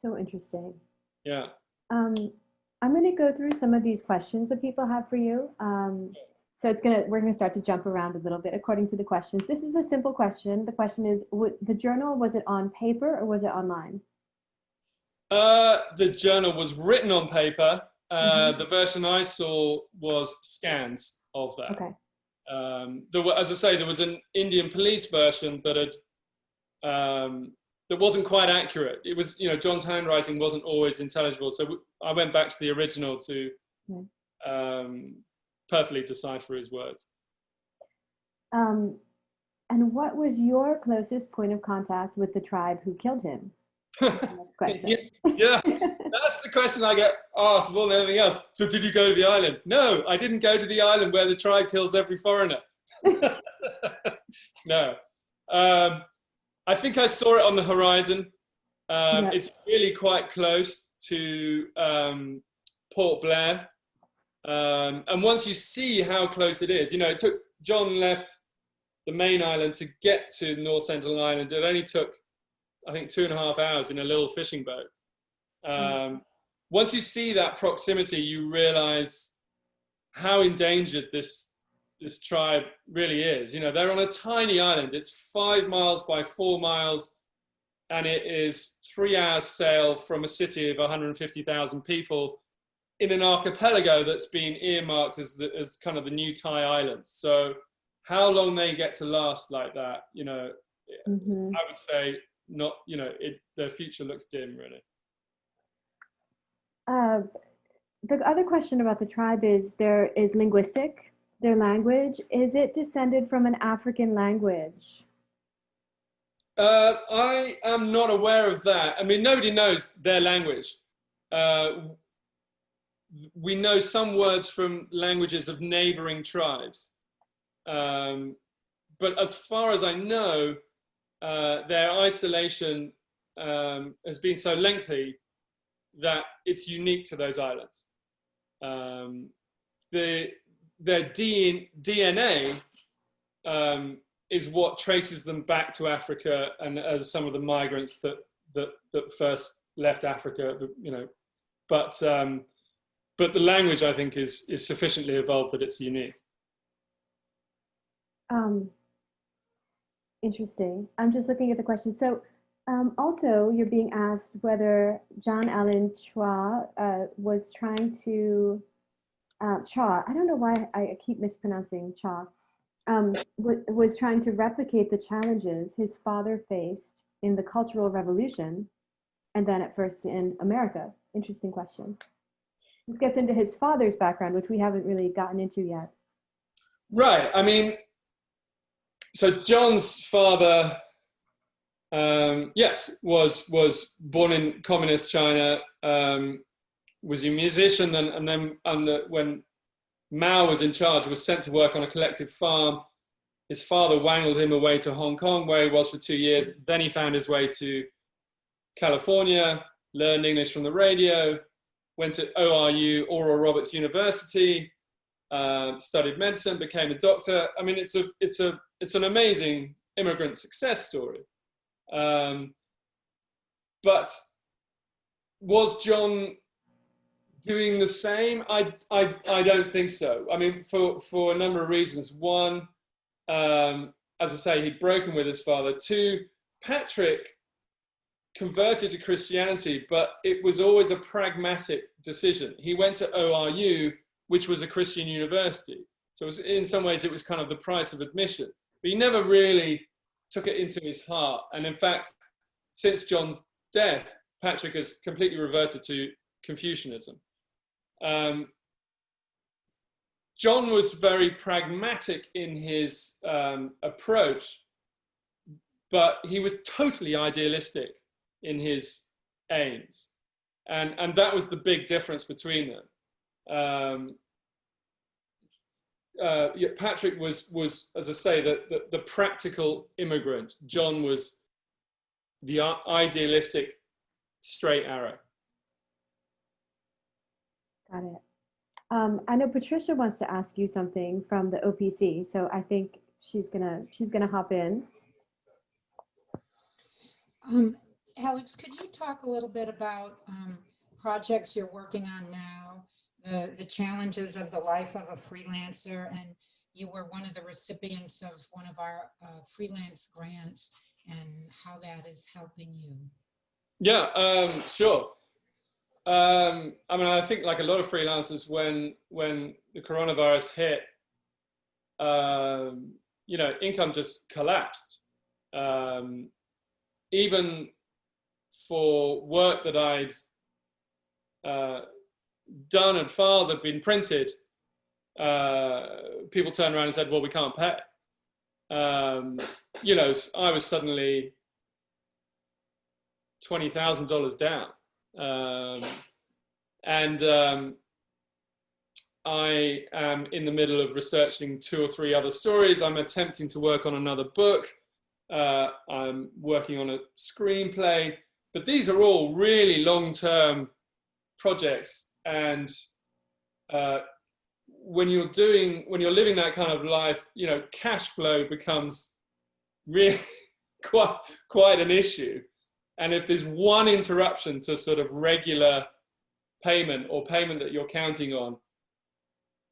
So interesting. Yeah. I'm going to go through some of these questions that people have for you. So we're going to start to jump around a little bit according to the questions. This is a simple question. The question is, the journal, was it on paper or was it online? The journal was written on paper. The version I saw was scans of that. Okay. As I say, there was an Indian police version that had that wasn't quite accurate. It was, John's handwriting wasn't always intelligible, so I went back to the original to perfectly decipher his words. And what was your closest point of contact with the tribe who killed him? Next question. Yeah, that's the question I get asked more than anything else. So did you go to the island? No, I didn't go to the island where the tribe kills every foreigner. No. I think I saw it on the horizon. It's really quite close to Port Blair. And once you see how close it is, it took, John left the main island to get to North Sentinel Island. It only took, I think, 2.5 hours in a little fishing boat. Once you see that proximity, you realize how endangered this tribe really is. They're on a tiny island. It's 5 miles by 4 miles, and it is 3 hours sail from a city of 150,000 people in an archipelago that's been earmarked as kind of the new Thai islands. So how long they get to last like that, I would say not, their future looks dim, really. The other question about the tribe is linguistic. Their language, is it descended from an African language? I am not aware of that. I mean, nobody knows their language. We know some words from languages of neighboring tribes. But as far as I know, their isolation has been so lengthy that it's unique to those islands. Their DNA is what traces them back to Africa, and as some of the migrants that first left Africa, but the language, I think, is sufficiently evolved that it's unique. Interesting. I'm just looking at the question. So also, you're being asked whether John Allin Choir was trying to, Chau, I don't know why I keep mispronouncing Chau, was trying to replicate the challenges his father faced in the Cultural Revolution, and then at first in America. Interesting question. This gets into his father's background, which we haven't really gotten into yet. Right. I mean, so John's father, yes, was born in communist China, was a musician, and then when Mao was in charge, was sent to work on a collective farm. His father wangled him away to Hong Kong, where he was for 2 years. Then he found his way to California, learned English from the radio, went to ORU, Oral Roberts University, studied medicine, became a doctor. I mean, it's an amazing immigrant success story. But was John doing the same? I don't think so. I mean, for a number of reasons. One, as I say, he'd broken with his father. Two, Patrick converted to Christianity, but it was always a pragmatic decision. He went to ORU, which was a Christian university. So in some ways, it was kind of the price of admission. But he never really took it into his heart. And in fact, since John's death, Patrick has completely reverted to Confucianism. John was very pragmatic in his approach, but he was totally idealistic in his aims. And that was the big difference between them. Patrick was, as I say, the practical immigrant. John was the idealistic straight arrow. Got it. I know Patricia wants to ask you something from the OPC, so I think she's gonna hop in. Alex, could you talk a little bit about projects you're working on now, the challenges of the life of a freelancer, and you were one of the recipients of one of our freelance grants, and how that is helping you? Yeah, sure. I mean, I think like a lot of freelancers, when the coronavirus hit, you know, income just collapsed. Even for work that I'd done and filed, had been printed, people turned around and said, well, we can't pay. You know, I was suddenly $20,000 down. I am in the middle of researching 2 or 3 other stories. I'm attempting to work on another book. I'm working on a screenplay, but these are all really long-term projects. And when you're living that kind of life, you know, cash flow becomes really quite an issue. And if there's one interruption to sort of regular payment or payment that you're counting on,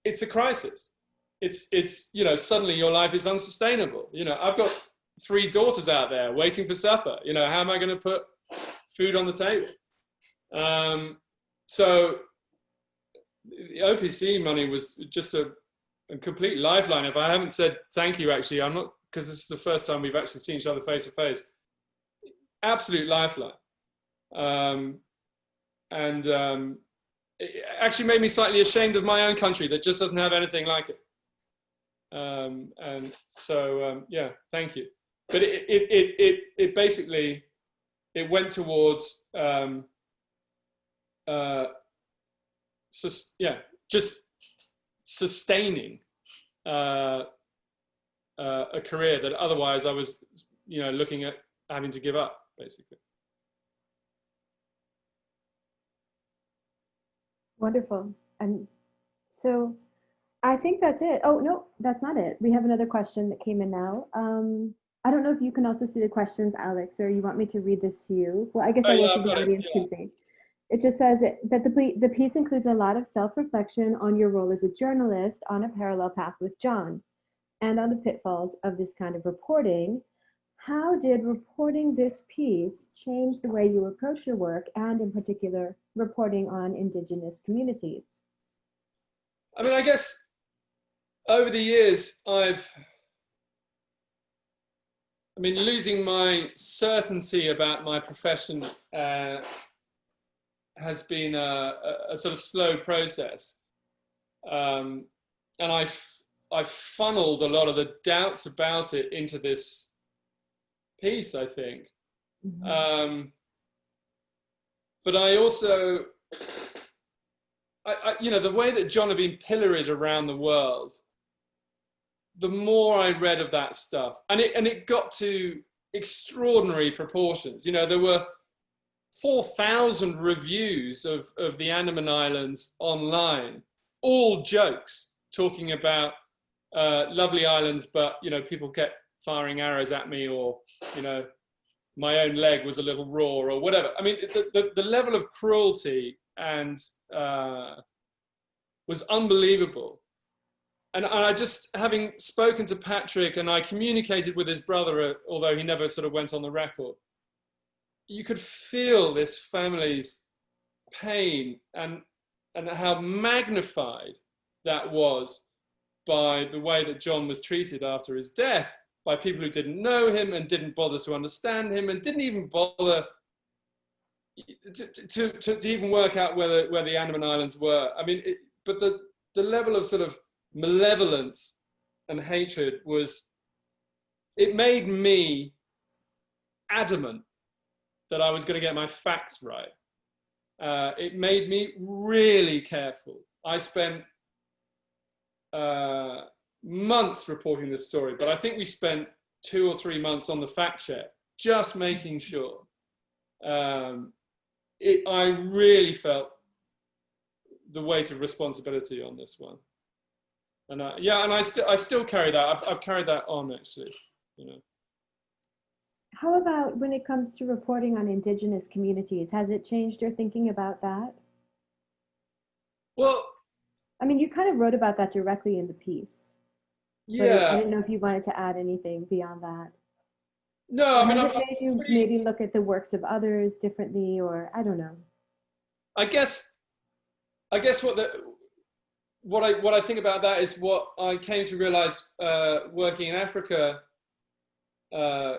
it's a crisis. It's you know, suddenly your life is unsustainable. You know, I've got 3 daughters out there waiting for supper. You know, how am I going to put food on the table? So the OPC money was just a complete lifeline. If I haven't said thank you, actually, I'm not, because this is the first time we've actually seen each other face to face. Absolute lifeline. It actually made me slightly ashamed of my own country that just doesn't have anything like it. And so, yeah, thank you. But it basically, it went towards, just sustaining a career that otherwise I was, you know, looking at having to give up, basically. Wonderful. And so I think that's it. Oh, no, that's not it. We have another question that came in now. I don't know if you can also see the questions, Alex, or you want me to read this to you. Well, I guess I will, so the audience can see. It just says that the piece includes a lot of self-reflection on your role as a journalist on a parallel path with John, and on the pitfalls of this kind of reporting. How did reporting this piece change the way you approach your work, and in particular, reporting on Indigenous communities? I mean, I guess over the years, losing my certainty about my profession has been a sort of slow process. And I've funneled a lot of the doubts about it into this piece, I think. Mm-hmm. But I also, you know, the way that John had been pilloried around the world, the more I read of that stuff, and it got to extraordinary proportions. You know, there were 4,000 reviews of the Andaman Islands online, all jokes, talking about lovely islands, but, you know, people kept firing arrows at me, or, you know, my own leg was a little raw, or whatever. I mean, the level of cruelty and was unbelievable. And I just, having spoken to Patrick, and I communicated with his brother, although he never sort of went on the record, you could feel this family's pain and how magnified that was by the way that John was treated after his death, by people who didn't know him and didn't bother to understand him and didn't even bother to even work out where the Andaman Islands were. I mean, but the level of sort of malevolence and hatred it made me adamant that I was going to get my facts right. It made me really careful. I spent months reporting this story, but I think we spent 2 or 3 months on the fact check, just making sure. I really felt the weight of responsibility on this one. And I still carry that. I've carried that on, actually, you know. How about when it comes to reporting on Indigenous communities? Has it changed your thinking about that? Well, I mean, you kind of wrote about that directly in the piece, but I yeah. didn't know if you wanted to add anything beyond that. No, Or I mean, has I'm it made you pretty, maybe look at the works of others differently, or I don't know. I guess, what I think about that is what I came to realize working in Africa uh,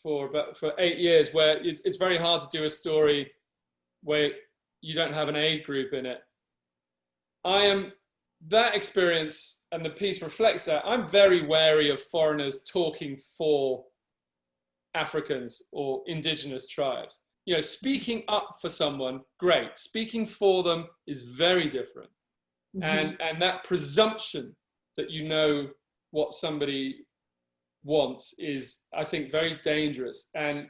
for 8 years, where it's very hard to do a story where you don't have an aid group in it. I am that experience, and the piece reflects that. I'm very wary of foreigners talking for Africans or indigenous tribes. You know, speaking up for someone, great. Speaking for them is very different. Mm-hmm. And that presumption that you know what somebody wants is, I think, very dangerous. And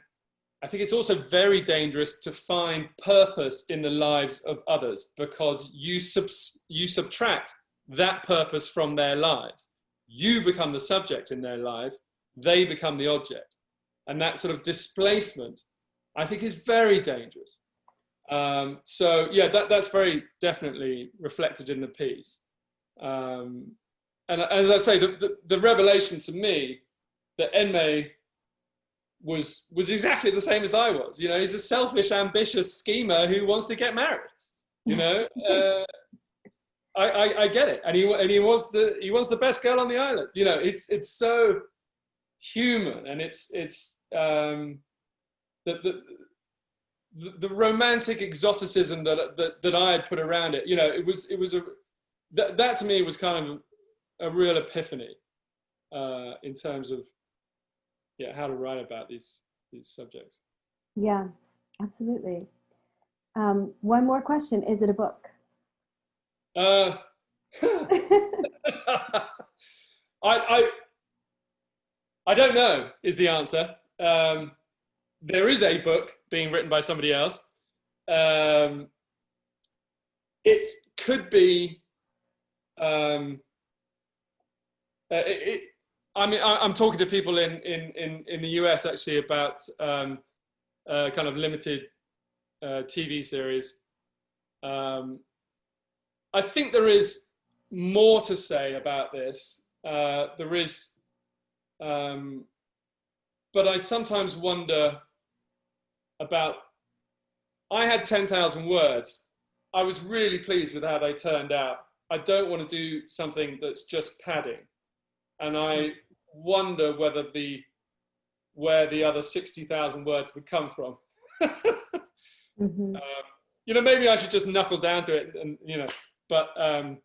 I think it's also very dangerous to find purpose in the lives of others, because you subtract that purpose from their lives. You become the subject in their life, they become the object. And that sort of displacement, I think, is very dangerous. So yeah, that's very definitely reflected in the piece. And as I say, the revelation to me that Enme was exactly the same as I was. You know, he's a selfish, ambitious schemer who wants to get married. You know, I get it, and he wants the best girl on the island. You know, it's so human, and it's the romantic exoticism that I had put around it. You know, it was that to me was kind of a real epiphany in terms of how to write about these subjects. Yeah, absolutely. One more question. Is it a book? I don't know is the answer. There is a book being written by somebody else. It could be. I mean, I'm talking to people in the US actually about kind of limited TV series. I think there is more to say about this. There is, but I sometimes wonder about. I had 10,000 words. I was really pleased with how they turned out. I don't want to do something that's just padding. And I wonder where the other 60,000 words would come from. Mm-hmm. You know, maybe I should just knuckle down to it, and you know, but and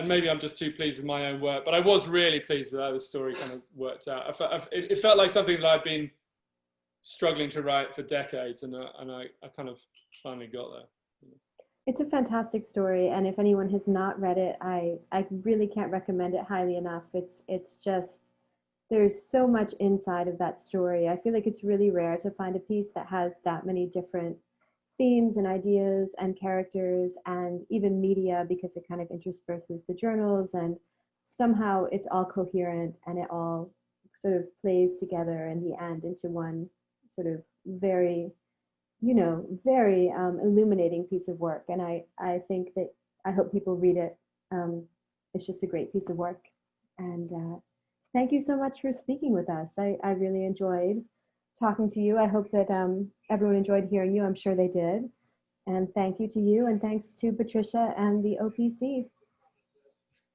maybe I'm just too pleased with my own work. But I was really pleased with how the story kind of worked out. It felt like something that I'd been struggling to write for decades, and I kind of finally got there. It's a fantastic story, and if anyone has not read it, I really can't recommend it highly enough. It's just, there's so much inside of that story. I feel like it's really rare to find a piece that has that many different themes and ideas and characters and even media, because it kind of intersperses the journals, and somehow it's all coherent and it all sort of plays together in the end into one sort of very, very illuminating piece of work. And I think that, I hope people read it. It's just a great piece of work. And thank you so much for speaking with us. I really enjoyed talking to you. I hope that everyone enjoyed hearing you. I'm sure they did. And thank you to you, and thanks to Patricia and the OPC.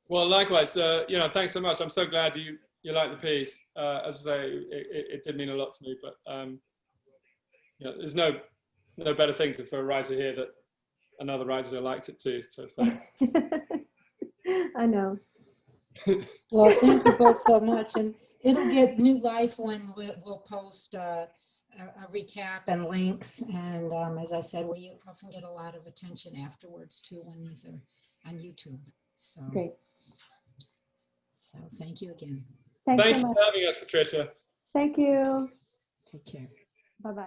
Well, likewise, thanks so much. I'm so glad you liked the piece. As I say, it did mean a lot to me, but there's no better thing for a writer here that another writer liked it too. So thanks. I know. Well, thank you both so much, and it'll get new life when we'll post a recap and links. And as I said, we often get a lot of attention afterwards too when these are on YouTube. So Great. So thank you again. Thanks Thanks so for much. having us, Patricia. Thank you. Take care. Bye-bye.